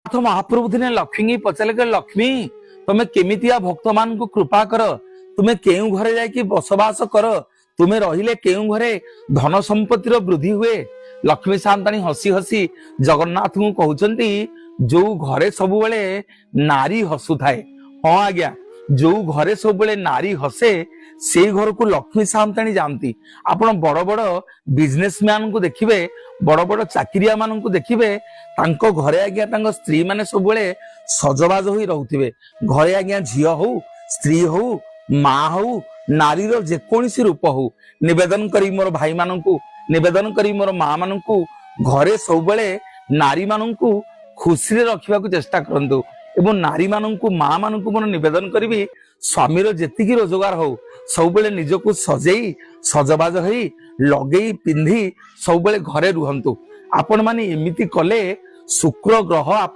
तो महाप्रभु दिने लक्ष्मी पचारे लक्ष्मी तुम्हें केमितिया भक्त मान को कृपा कर तुम्हें केउ घरे जाकि बसवास कर तुम्हें रहिले केउ घरे धन संपत्तिर वृद्धि हुए। लक्ष्मी सान्ताणी हसी हसी जगन्नाथ को कहउचंती जो घरे सब बेले नारी हसु थाए। हाँ आज्ञा जो घरे सब बेले नारी हसे से घर को लक्ष्मी सान्ताणी जानती। आपण बड़ बड़ बिजनेसमैन को देखिबे बड़ बड़ चाकिरिया मान को देखिबे तांको घरे आज्ञा तांको स्त्री माने सब बेले सजबाज होई रहउथिबे। घरे आज्ञा झियो हो स्त्री हो माँ हो नारी रो जेकोसी रूप हो निवेदन करी मोर भाई माननकु निवेदन करी मोर माँ माननकु घरे सब बेले नारी माननकु खुशी रे रखिबा को चेष्टा करंतु एवं नारी माननकु माँ माननकु मोर निवेदन करिवि स्वामीर जेतिकी रोजगार हो सब बेले निजको सजेई सजबाज होई लगेई पिंधी सब बेले घरे रुहंतु। आपण माने एमिति कले शुक्र ग्रह आपण